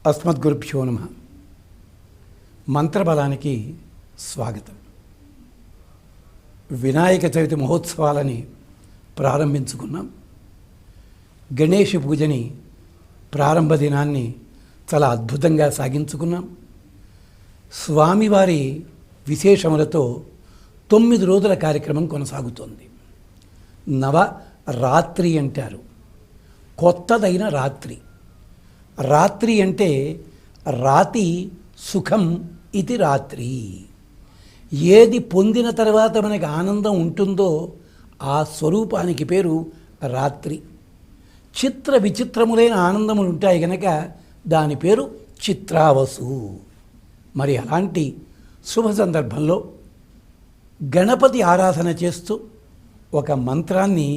అస్మద్గురుభ్యో నమః. మంత్రబలానికి స్వాగతం. వినాయక చవితి మహోత్సవాలని ప్రారంభించుకున్నాం. గణేష్ పూజని ప్రారంభ దినాన్ని చాలా అద్భుతంగా సాగించుకున్నాం. స్వామివారి విశేషములతో 9 రోజుల కార్యక్రమం కొనసాగుతోంది. నవ రాత్రి అంటారు, కొత్తదైన రాత్రి. రాత్రి అంటే రాతి సుఖం ఇది రాత్రి. ఏది పొందిన తర్వాత మనకి ఆనందం ఉంటుందో ఆ స్వరూపానికి పేరు రాత్రి. చిత్ర విచిత్రములైన ఆనందములు ఉంటాయి కనుక దాని పేరు చిత్రావసు. మరి అలాంటి శుభ సందర్భంలో గణపతి ఆరాధన చేస్తూ ఒక మంత్రాన్ని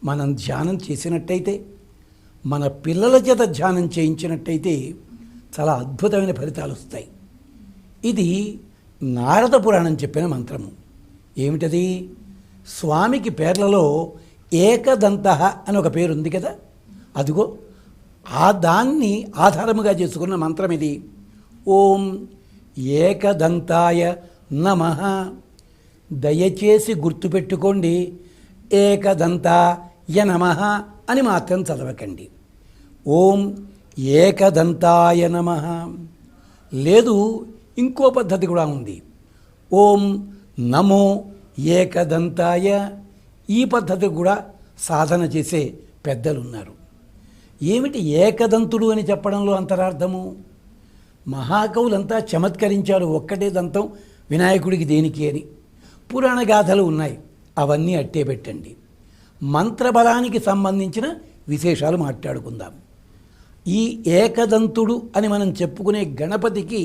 మనం ధ్యానం చేసినట్టయితే, మన పిల్లల చేత ధ్యానం చేయించినట్టయితే చాలా అద్భుతమైన ఫలితాలు వస్తాయి. ఇది నారద పురాణం చెప్పిన మంత్రము. ఏమిటది? స్వామికి పేర్లలో ఏకదంత అని ఒక పేరు ఉంది కదా, అదిగో ఆ దాన్ని ఆధారముగా చేసుకున్న మంత్రం ఇది. ఓం ఏకదంతాయ నమః. దయచేసి గుర్తుపెట్టుకోండి, ఏకదంతాయ నమః అని మాత్రం చదవకండి. ఓం ఏకదంతాయ నమః. లేదు, ఇంకో పద్ధతి కూడా ఉంది. ఓం నమో ఏకదంతాయ. ఈ పద్ధతి కూడా సాధన చేసే పెద్దలు ఉన్నారు. ఏమిటి ఏకదంతుడు అని చెప్పడంలో అంతరార్థము? మహాకవులంతా చమత్కరించారు, ఒక్కటే దంతం వినాయకుడికి దేనికి అని. పురాణ గాథలు ఉన్నాయి, అవన్నీ అట్టే పెట్టండి. మంత్రబలానికి సంబంధించిన విశేషాలు మాట్లాడుకుందాం. ఈ ఏకదంతుడు అని మనం చెప్పుకునే గణపతికి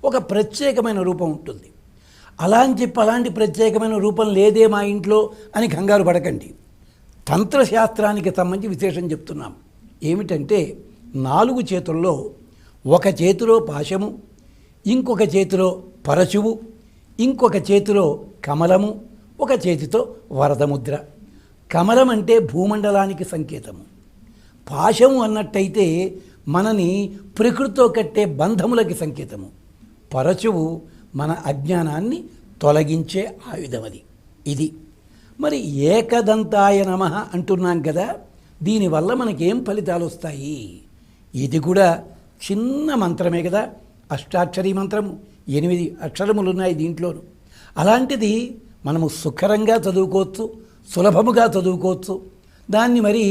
ఒక ప్రత్యేకమైన రూపం ఉంటుంది. అలా అని చెప్పి అలాంటి ప్రత్యేకమైన రూపం లేదే మా ఇంట్లో అని కంగారు పడకండి. తంత్రశాస్త్రానికి సంబంధించి విశేషం చెప్తున్నాం. ఏమిటంటే 4 చేతుల్లో, ఒక చేతిలో పాశము, ఇంకొక చేతిలో పరశువు, ఇంకొక చేతిలో కమలము, ఒక చేతితో వరదముద్ర. కమలం అంటే భూమండలానికి సంకేతము. పాశము అన్నట్టయితే మనని ప్రకృతితో కట్టే బంధములకి సంకేతము. పరశువు మన అజ్ఞానాన్ని తొలగించే ఆయుధమది. ఇది మరి ఏకదంతాయ నమః అంటున్నాం కదా, దీనివల్ల మనకేం ఫలితాలు వస్తాయి? ఇది కూడా చిన్న మంత్రమే కదా, అష్టాక్షరీ మంత్రము, 8 అక్షరములు ఉన్నాయి దీంట్లోనూ. అలాంటిది మనము సుఖరంగా చదువుకోవచ్చు, సులభముగా చదువుకోవచ్చు. దాన్ని మరి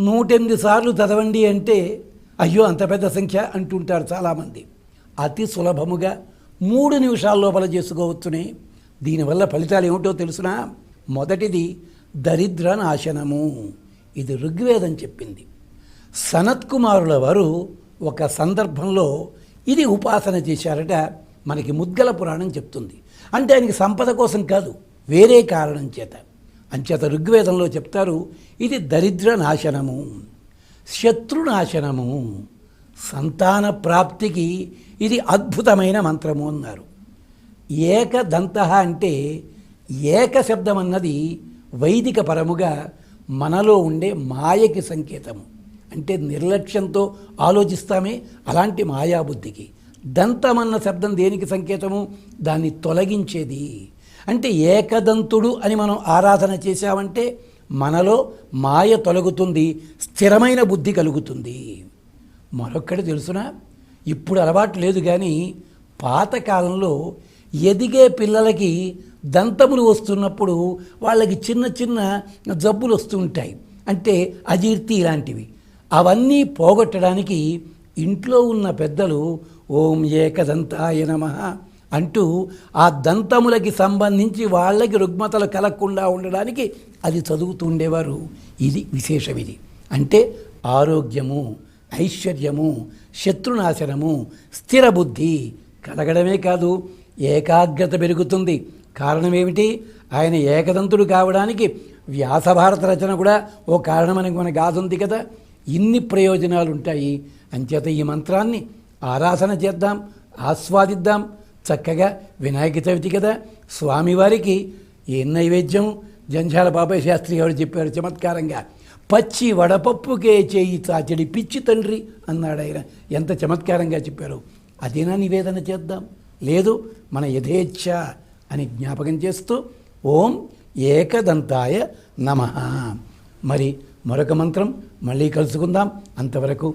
108 సార్లు చదవండి అంటే అయ్యో అంత పెద్ద సంఖ్య అంటుంటారు చాలామంది. అతి సులభముగా 3 నిమిషాల లోపల చేసుకోవచ్చునే. దీనివల్ల ఫలితాలు ఏమిటో తెలుసునా? మొదటిది దరిద్ర నాశనము. ఇది ఋగ్వేదం చెప్పింది. సనత్కుమారుల వారు ఒక సందర్భంలో ఇది ఉపాసన చేశారట. మనకి ముద్గల పురాణం చెప్తుంది. అంటే ఆయనకి సంపద కోసం కాదు, వేరే కారణం చేత. అంచేత ఋగ్వేదంలో చెప్తారు, ఇది దరిద్ర నాశనము, శత్రునాశనము, సంతాన ప్రాప్తికి ఇది అద్భుతమైన మంత్రము అన్నారు. ఏకదంత అంటే ఏక శబ్దం అన్నది వైదిక పరముగా మనలో ఉండే మాయకి సంకేతము. అంటే నిర్లక్ష్యంతో ఆలోచిస్తామే, అలాంటి మాయాబుద్ధికి. దంతమన్న శబ్దం దేనికి సంకేతము? దాన్ని తొలగించేది. అంటే ఏకదంతుడు అని మనం ఆరాధన చేశామంటే మనలో మాయ తొలగుతుంది, స్థిరమైన బుద్ధి కలుగుతుంది. మరొక్కటి తెలుసునా? ఇప్పుడు అలవాటు లేదు కానీ పాతకాలంలో ఎదిగే పిల్లలకి దంతములు వస్తున్నప్పుడు వాళ్ళకి చిన్న చిన్న జబ్బులు వస్తూ ఉంటాయి, అంటే అజీర్తి ఇలాంటివి. అవన్నీ పోగొట్టడానికి ఇంట్లో ఉన్న పెద్దలు ఓం ఏకదంతాయ నమః అంటూ ఆ దంతములకి సంబంధించి వాళ్ళకి రుగ్మతలు కలగకుండా ఉండడానికి అది చదువుతూ ఉండేవారు. ఇది విశేషం. ఇది అంటే ఆరోగ్యము, ఐశ్వర్యము, శత్రునాశనము, స్థిర బుద్ధి కలగడమే కాదు, ఏకాగ్రత పెరుగుతుంది. కారణం ఏమిటి? ఆయన ఏకదంతుడు కావడానికి వ్యాసభారత రచన కూడా ఓ కారణమని మన గాథ ఉంది కదా. ఇన్ని ప్రయోజనాలు ఉంటాయి. అంచేత ఈ మంత్రాన్ని ఆరాధన చేద్దాం, ఆస్వాదిద్దాం. చక్కగా వినాయక చవితి కదా, స్వామివారికి ఏ నైవేద్యం జంఝాల బాబాయ్ శాస్త్రి గారు చెప్పారు చమత్కారంగా. పచ్చి వడపప్పుకే చేయి చాచడి పిచ్చి తండ్రి అన్నాడు ఆయన. ఎంత చమత్కారంగా చెప్పారు. అదేనా నివేదన చేద్దాం. లేదు మన యథేచ్ఛ అని జ్ఞాపకం చేస్తూ ఓం ఏకదంతాయ నమః. మరి మరొక మంత్రం మళ్ళీ కలుసుకుందాం. అంతవరకు